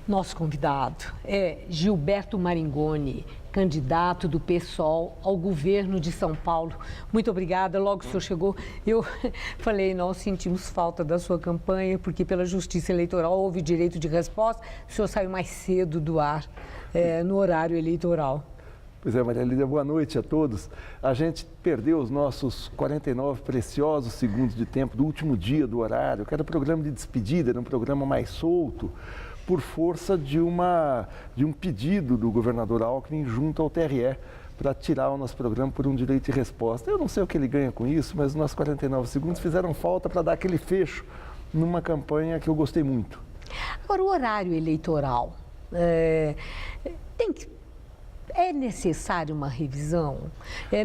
Nosso convidado é Gilberto Maringoni, candidato do PSOL ao governo de São Paulo. Muito obrigada. Logo que o senhor chegou, eu falei, nós sentimos falta da sua campanha, porque pela Justiça Eleitoral houve direito de resposta. O senhor saiu mais cedo do ar, no horário eleitoral. Pois é, Maria Lídia, boa noite a todos. A gente perdeu os nossos 49 preciosos segundos de tempo do último dia do horário, que era programa de despedida, era um programa mais solto, por força de um pedido do governador Alckmin junto ao TRE para tirar o nosso programa por um direito de resposta. Eu não sei o que ele ganha com isso, mas os nossos 49 segundos fizeram falta para dar aquele fecho numa campanha que eu gostei muito. Agora, o horário eleitoral, é necessário uma revisão,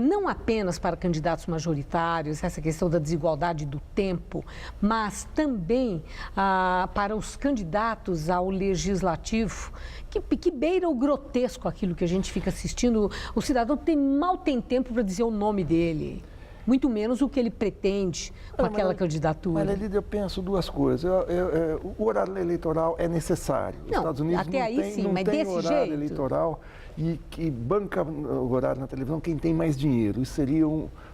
não apenas para candidatos majoritários, essa questão da desigualdade do tempo, mas também para os candidatos ao legislativo, que beira o grotesco aquilo que a gente fica assistindo. O cidadão mal tem tempo para dizer o nome dele, muito menos o que ele pretende com aquela candidatura. Mas, Lídia, eu penso duas coisas. O horário eleitoral é necessário. Os Estados Unidos até aí sim, não mas tem desse horário jeito eleitoral e que banca o horário na televisão quem tem mais dinheiro. Isso seria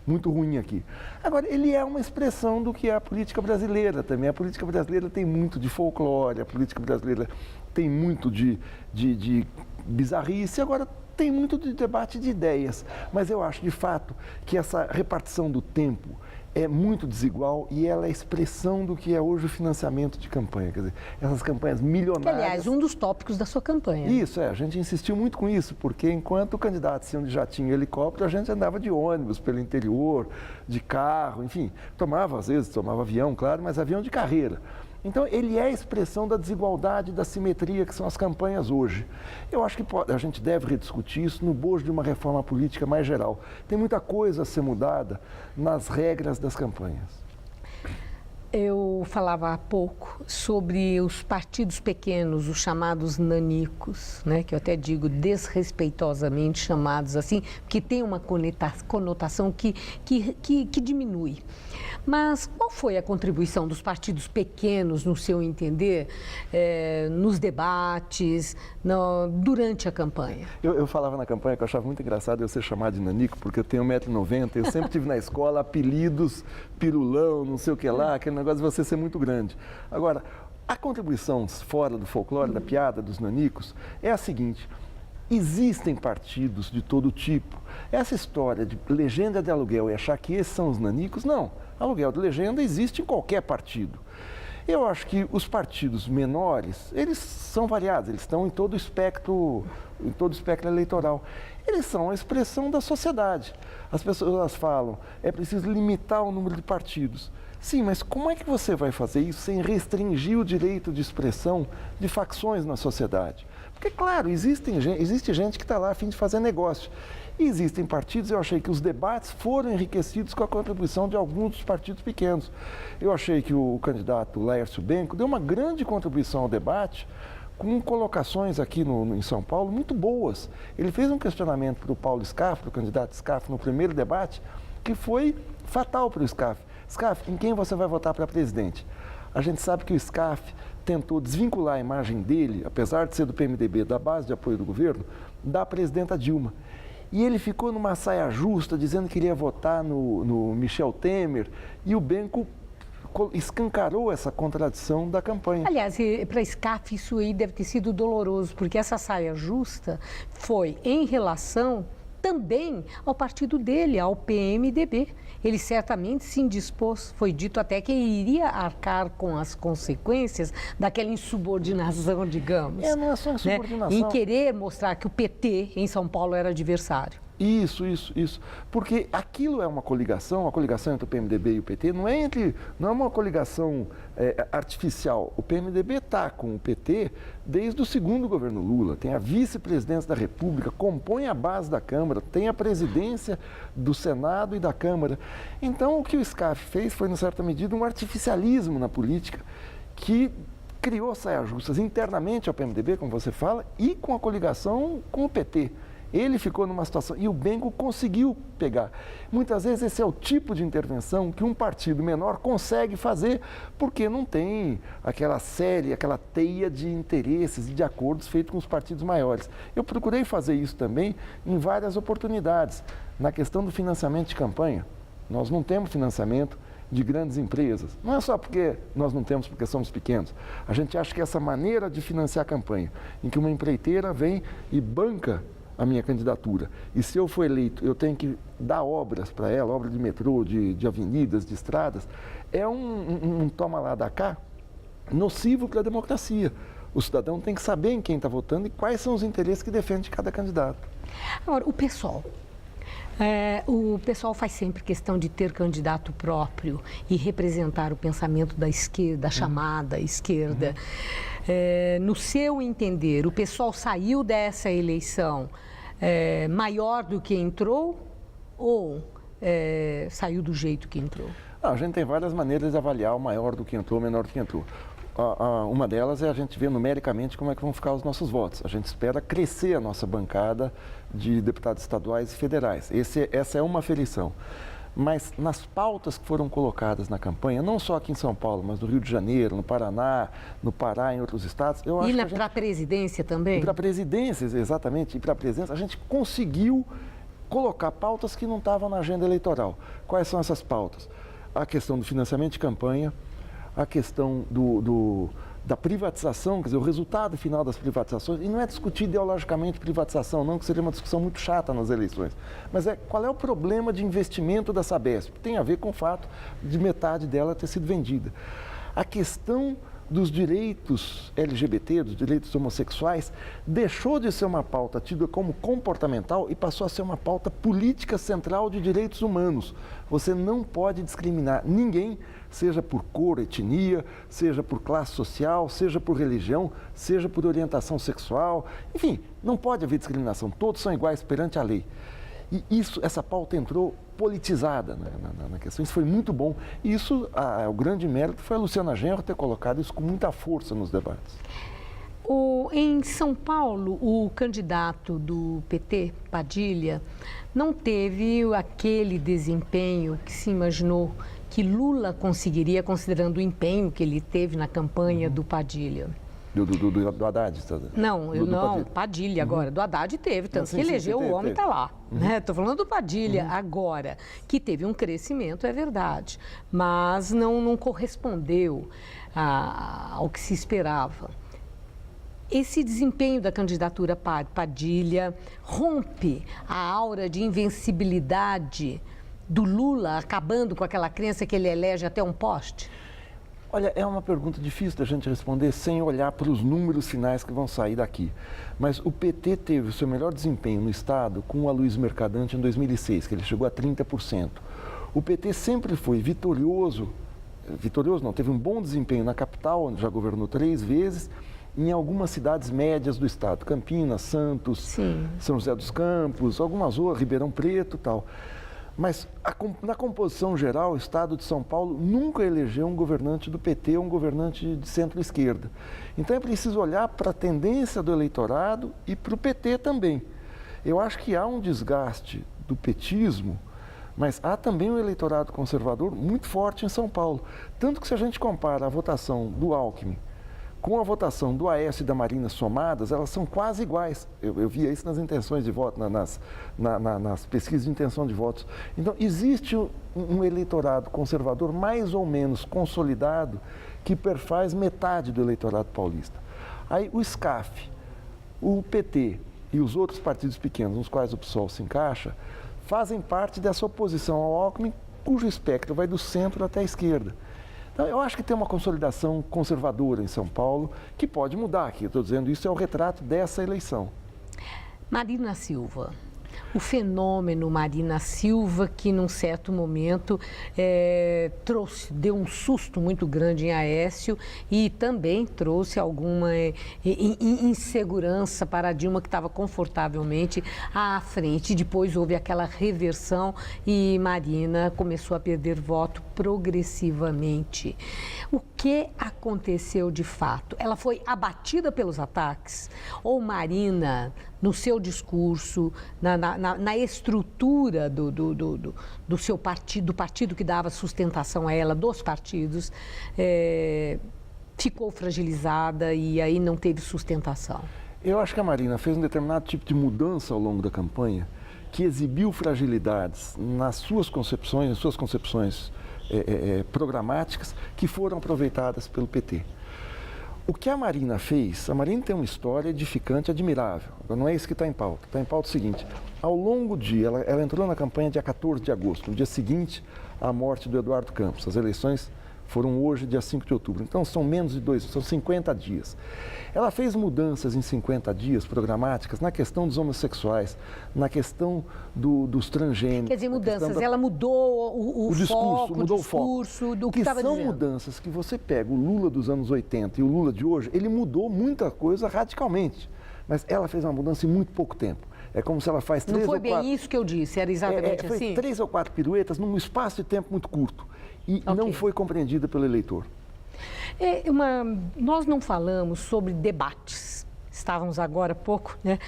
muito ruim aqui. Agora, ele é uma expressão do que é a política brasileira também. A política brasileira tem muito de folclore, a política brasileira tem muito de bizarrice. Agora, tem muito de debate de ideias, mas eu acho, de fato, que essa repartição do tempo é muito desigual e ela é expressão do que é hoje o financiamento de campanha. Quer dizer, essas campanhas milionárias... Que, aliás, um dos tópicos da sua campanha. Isso, a gente insistiu muito com isso, porque enquanto o candidato ia de jatinho e helicóptero, a gente andava de ônibus pelo interior, de carro, enfim, às vezes tomava avião, claro, mas avião de carreira. Então, ele é a expressão da desigualdade, da simetria que são as campanhas hoje. Eu acho que a gente deve rediscutir isso no bojo de uma reforma política mais geral. Tem muita coisa a ser mudada nas regras das campanhas. Eu falava há pouco sobre os partidos pequenos, os chamados nanicos, né, que eu até digo desrespeitosamente chamados assim, que tem uma conotação que diminui. Mas qual foi a contribuição dos partidos pequenos, no seu entender, nos debates, durante a campanha? Eu falava na campanha que eu achava muito engraçado eu ser chamado de nanico, porque eu tenho 1,90 m, eu sempre tive na escola apelidos, pirulão, não sei o que lá, aquele negócio de você ser muito grande. Agora, a contribuição fora do folclore, da piada dos nanicos, é a seguinte: existem partidos de todo tipo. Essa história de legenda de aluguel e achar que esses são os nanicos, não. Aluguel de legenda existe em qualquer partido. Eu acho que os partidos menores, eles são variados, eles estão em todo o espectro eleitoral. Eles são a expressão da sociedade. As pessoas falam, é preciso limitar o número de partidos. Sim, mas como é que você vai fazer isso sem restringir o direito de expressão de facções na sociedade? Porque, claro, existe gente que está lá a fim de fazer negócio. E existem partidos, eu achei que os debates foram enriquecidos com a contribuição de alguns dos partidos pequenos. Eu achei que o candidato Laércio Benco deu uma grande contribuição ao debate, com colocações aqui em São Paulo muito boas. Ele fez um questionamento para o Paulo Scaff, para o candidato Scaff, no primeiro debate, que foi fatal para o Scaff. Scaff, em quem você vai votar para presidente? A gente sabe que o Scaff tentou desvincular a imagem dele, apesar de ser do PMDB, da base de apoio do governo, da presidenta Dilma. E ele ficou numa saia justa, dizendo que iria votar no Michel Temer, e o Benco escancarou essa contradição da campanha. Aliás, para Scaff isso aí deve ter sido doloroso, porque essa saia justa foi em relação também ao partido dele, ao PMDB. Ele certamente se indispôs, foi dito até que iria arcar com as consequências daquela insubordinação, digamos. Não é só insubordinação. Né? Em querer mostrar que o PT em São Paulo era adversário. Isso. Porque aquilo é uma coligação entre o PMDB e o PT, não é uma coligação artificial. O PMDB está com o PT desde o segundo governo Lula, tem a vice-presidência da República, compõe a base da Câmara, tem a presidência do Senado e da Câmara. Então, o que o Scaff fez foi, em certa medida, um artificialismo na política que criou saias justas internamente ao PMDB, como você fala, e com a coligação com o PT. Ele ficou numa situação, e o Bengel conseguiu pegar. Muitas vezes esse é o tipo de intervenção que um partido menor consegue fazer, porque não tem aquela série, aquela teia de interesses e de acordos feitos com os partidos maiores. Eu procurei fazer isso também em várias oportunidades. Na questão do financiamento de campanha, nós não temos financiamento de grandes empresas. Não é só porque nós não temos porque somos pequenos. A gente acha que essa maneira de financiar a campanha, em que uma empreiteira vem e banca a minha candidatura, e se eu for eleito, eu tenho que dar obras para ela, obra de metrô, de avenidas, de estradas, é um toma lá da cá nocivo para a democracia. O cidadão tem que saber em quem está votando e quais são os interesses que defende cada candidato. Agora, o PSOL. O pessoal faz sempre questão de ter candidato próprio e representar o pensamento da esquerda, da chamada esquerda. No seu entender, o pessoal saiu dessa eleição maior do que entrou ou saiu do jeito que entrou? A gente tem várias maneiras de avaliar o maior do que entrou, o menor do que entrou. Uma delas é a gente ver numericamente como é que vão ficar os nossos votos. A gente espera crescer a nossa bancada de deputados estaduais e federais. Essa é uma aferição. Mas nas pautas que foram colocadas na campanha, não só aqui em São Paulo, mas no Rio de Janeiro, no Paraná, no Pará, em outros estados, eu acho que para a presidência também? E para a presidência, exatamente. E para a presidência, a gente conseguiu colocar pautas que não estavam na agenda eleitoral. Quais são essas pautas? A questão do financiamento de campanha, a questão da privatização, quer dizer, o resultado final das privatizações, e não é discutir ideologicamente privatização, não, que seria uma discussão muito chata nas eleições, mas qual é o problema de investimento da Sabesp? Tem a ver com o fato de metade dela ter sido vendida. A questão dos direitos LGBT, dos direitos homossexuais, deixou de ser uma pauta tida como comportamental e passou a ser uma pauta política central de direitos humanos. Você não pode discriminar ninguém, seja por cor, etnia, seja por classe social, seja por religião, seja por orientação sexual. Enfim, não pode haver discriminação. Todos são iguais perante a lei. E essa pauta entrou politizada na questão. Isso foi muito bom. E isso, o grande mérito foi a Luciana Genro ter colocado isso com muita força nos debates. Em São Paulo, o candidato do PT, Padilha, não teve aquele desempenho que se imaginou que Lula conseguiria, considerando o empenho que ele teve na campanha do Padilha. Do Haddad? Está dizendo? Não, Padilha agora. Do Haddad teve, tanto que elegeu o homem, está lá. Estou falando do Padilha agora, que teve um crescimento, é verdade, mas não correspondeu ao que se esperava. Esse desempenho da candidatura Padilha rompe a aura de invencibilidade do Lula, acabando com aquela crença que ele elege até um poste? Olha, é uma pergunta difícil da gente responder sem olhar para os números finais que vão sair daqui. Mas o PT teve o seu melhor desempenho no Estado com o Aloysio Mercadante em 2006, que ele chegou a 30%. O PT sempre foi vitorioso não, teve um bom desempenho na capital, onde já governou 3 vezes, em algumas cidades médias do Estado, Campinas, Santos, São José dos Campos, algumas outras, Ribeirão Preto e tal. Mas na composição geral, o Estado de São Paulo nunca elegeu um governante do PT ou um governante de centro-esquerda. Então é preciso olhar para a tendência do eleitorado e para o PT também. Eu acho que há um desgaste do petismo, mas há também um eleitorado conservador muito forte em São Paulo. Tanto que se a gente compara a votação do Alckmin com a votação do Aécio e da Marina somadas, elas são quase iguais. Eu via isso nas intenções de voto, nas pesquisas de intenção de votos. Então, existe um eleitorado conservador mais ou menos consolidado que perfaz metade do eleitorado paulista. Aí o SCAF, o PT e os outros partidos pequenos, nos quais o PSOL se encaixa, fazem parte dessa oposição ao Alckmin, cujo espectro vai do centro até a esquerda. Então, eu acho que tem uma consolidação conservadora em São Paulo, que pode mudar aqui. Estou dizendo, isso é o retrato dessa eleição. Marina Silva. O fenômeno Marina Silva, que num certo momento deu um susto muito grande em Aécio e também trouxe alguma insegurança para a Dilma, que estava confortavelmente à frente. Depois houve aquela reversão e Marina começou a perder voto progressivamente. O que aconteceu de fato? Ela foi abatida pelos ataques? Ou Marina, no seu discurso, na estrutura do seu partido, do partido que dava sustentação a ela, dos partidos, ficou fragilizada e aí não teve sustentação? Eu acho que a Marina fez um determinado tipo de mudança ao longo da campanha que exibiu fragilidades nas suas concepções programáticas que foram aproveitadas pelo PT. O que a Marina fez, a Marina tem uma história edificante, admirável. Não é isso que está em pauta. Está em pauta o seguinte, ao longo de... Ela entrou na campanha dia 14 de agosto, no dia seguinte à morte do Eduardo Campos. As eleições foram hoje, dia 5 de outubro. Então, são menos de 2, são 50 dias. Ela fez mudanças em 50 dias programáticas na questão dos homossexuais, na questão dos transgênicos. Quer dizer, mudanças. Ela mudou o discurso, mudou o discurso do que estava dizendo. São mudanças que você pega o Lula dos anos 80 e o Lula de hoje, ele mudou muita coisa radicalmente. Mas ela fez uma mudança em muito pouco tempo. É como se ela faz 3 ou 4... Não foi bem isso que eu disse, era exatamente assim? Foi 3 ou 4 piruetas num espaço de tempo muito curto. E não foi compreendida pelo eleitor. Nós não falamos sobre debates. Estávamos agora há pouco, né?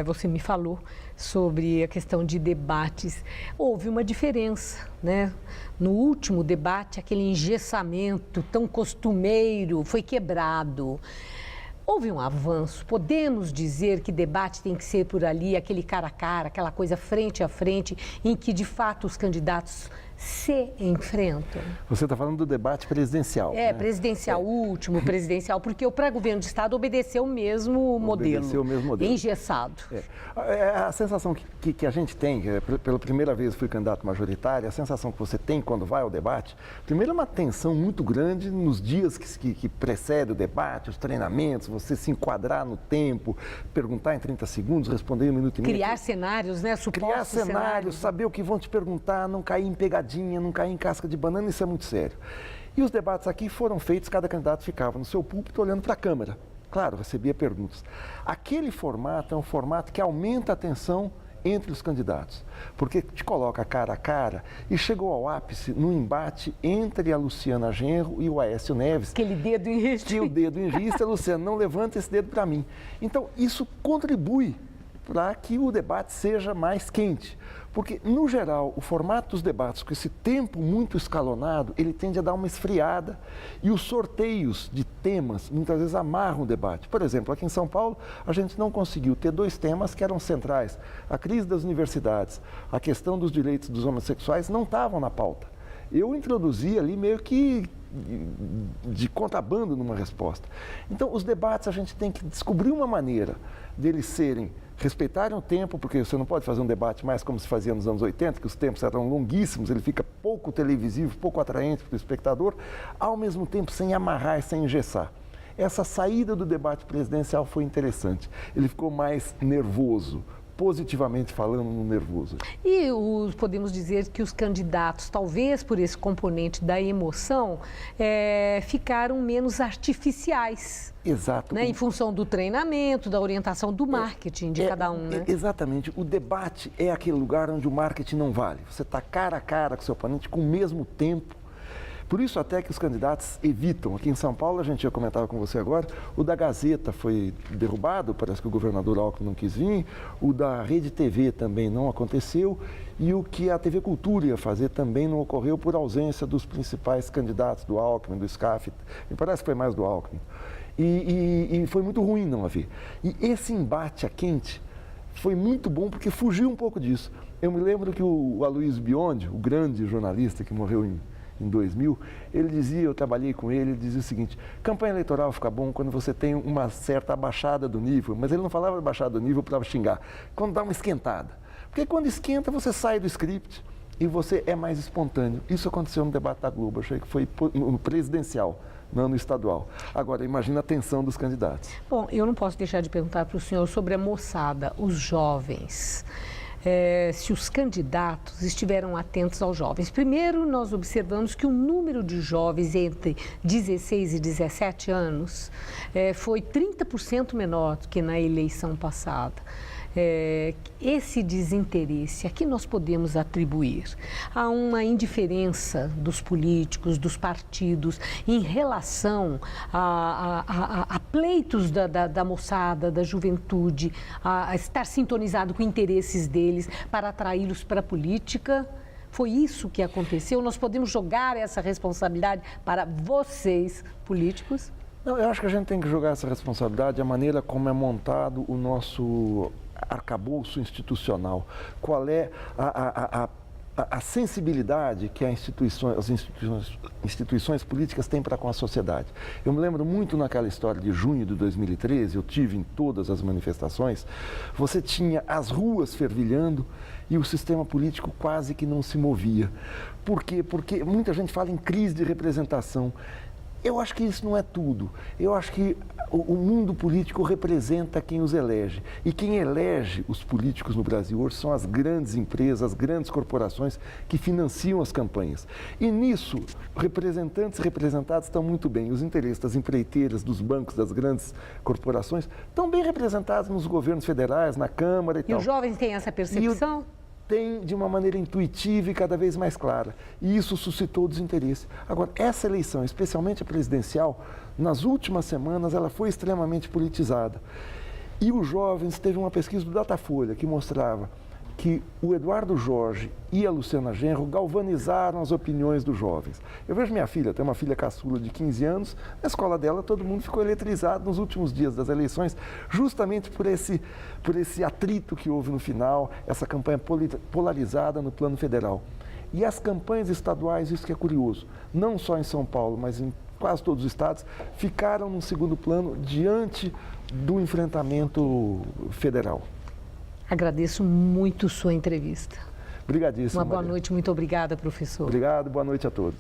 Você me falou sobre a questão de debates. Houve uma diferença, né? No último debate, aquele engessamento tão costumeiro foi quebrado. Houve um avanço. Podemos dizer que debate tem que ser por ali, aquele cara a cara, aquela coisa frente a frente, em que de fato os candidatos se enfrentam. Você está falando do debate presidencial. Né? Presidencial, último presidencial, porque o pré-governo de Estado obedeceu o mesmo modelo. Obedeceu o mesmo modelo. Engessado. A sensação que a gente tem, pela primeira vez fui candidato majoritário, a sensação que você tem quando vai ao debate, primeiro é uma tensão muito grande nos dias que precedem o debate, os treinamentos, você se enquadrar no tempo, perguntar em 30 segundos, responder em 1 minuto e meio. Criar cenários, né? Criar cenários, saber o que vão te perguntar, não cair em pegadinha, não cair em casca de banana, isso é muito sério. E os debates aqui foram feitos, cada candidato ficava no seu púlpito olhando para a câmera. Claro, recebia perguntas. Aquele formato é um formato que aumenta a tensão entre os candidatos, porque te coloca cara a cara e chegou ao ápice no embate entre a Luciana Genro e o Aécio Neves. Aquele dedo em risco. Que o dedo em risco, Luciana, não levanta esse dedo para mim. Então, isso contribui para que o debate seja mais quente. Porque, no geral, o formato dos debates, com esse tempo muito escalonado, ele tende a dar uma esfriada e os sorteios de temas, muitas vezes, amarram o debate. Por exemplo, aqui em São Paulo, a gente não conseguiu ter 2 temas que eram centrais. A crise das universidades, a questão dos direitos dos homossexuais não estavam na pauta. Eu introduzi ali meio que de contrabando numa resposta. Então, os debates, a gente tem que descobrir uma maneira deles respeitarem o tempo, porque você não pode fazer um debate mais como se fazia nos anos 80, que os tempos eram longuíssimos, ele fica pouco televisivo, pouco atraente para o espectador, ao mesmo tempo sem amarrar, sem engessar. Essa saída do debate presidencial foi interessante. Ele ficou mais nervoso, positivamente falando no nervoso. E podemos dizer que os candidatos, talvez por esse componente da emoção, ficaram menos artificiais. Exato. Né? Em função do treinamento, da orientação do marketing de cada um. Né? Exatamente. O debate é aquele lugar onde o marketing não vale. Você está cara a cara com o seu oponente com o mesmo tempo. Por isso até que os candidatos evitam. Aqui em São Paulo, a gente já comentava com você agora, o da Gazeta foi derrubado, parece que o governador Alckmin não quis vir, o da Rede TV também não aconteceu e o que a TV Cultura ia fazer também não ocorreu por ausência dos principais candidatos, do Alckmin, do Scaff, me parece que foi mais do Alckmin. E foi muito ruim não haver. E esse embate a quente foi muito bom porque fugiu um pouco disso. Eu me lembro que o Aloysio Biondi, o grande jornalista que morreu em 2000, ele dizia, eu trabalhei com ele dizia o seguinte, campanha eleitoral fica bom quando você tem uma certa abaixada do nível, mas ele não falava abaixada do nível para xingar, quando dá uma esquentada. Porque quando esquenta, você sai do script e você é mais espontâneo. Isso aconteceu no debate da Globo, achei que foi no presidencial, não no estadual. Agora, imagina a tensão dos candidatos. Bom, eu não posso deixar de perguntar para o senhor sobre a moçada, os jovens. Se os candidatos estiveram atentos aos jovens. Primeiro, nós observamos que o número de jovens entre 16 e 17 anos foi 30% menor do que na eleição passada. esse desinteresse, a que nós podemos atribuir? A uma indiferença dos políticos, dos partidos, em relação a pleitos da moçada, da juventude, a estar sintonizado com interesses deles para atraí-los para a política? Foi isso que aconteceu? Nós podemos jogar essa responsabilidade para vocês, políticos? Não, eu acho que a gente tem que jogar essa responsabilidade a maneira como é montado o nosso arcabouço institucional. Qual é a sensibilidade que as instituições políticas têm para com a sociedade. Eu me lembro muito naquela história de junho de 2013, eu tive em todas as manifestações, você tinha as ruas fervilhando e o sistema político quase que não se movia. Por quê? Porque muita gente fala em crise de representação. Eu acho que isso não é tudo. Eu acho que o mundo político representa quem os elege. E quem elege os políticos no Brasil hoje são as grandes empresas, as grandes corporações que financiam as campanhas. E nisso, representantes e representados estão muito bem. Os interesses das empreiteiras, dos bancos, das grandes corporações estão bem representados nos governos federais, na Câmara e tal. E os jovens têm essa percepção? Tem de uma maneira intuitiva e cada vez mais clara. E isso suscitou desinteresse. Agora, essa eleição, especialmente a presidencial, nas últimas semanas ela foi extremamente politizada. E os jovens, teve uma pesquisa do Datafolha que mostrava que o Eduardo Jorge e a Luciana Genro galvanizaram as opiniões dos jovens. Eu vejo minha filha, tem uma filha caçula de 15 anos, na escola dela todo mundo ficou eletrizado nos últimos dias das eleições, justamente por esse atrito que houve no final, essa campanha polarizada no plano federal. E as campanhas estaduais, isso que é curioso, não só em São Paulo, mas em quase todos os estados, ficaram num segundo plano diante do enfrentamento federal. Agradeço muito sua entrevista. Obrigadíssimo. Uma boa noite, muito obrigada, professor. Obrigado, boa noite a todos.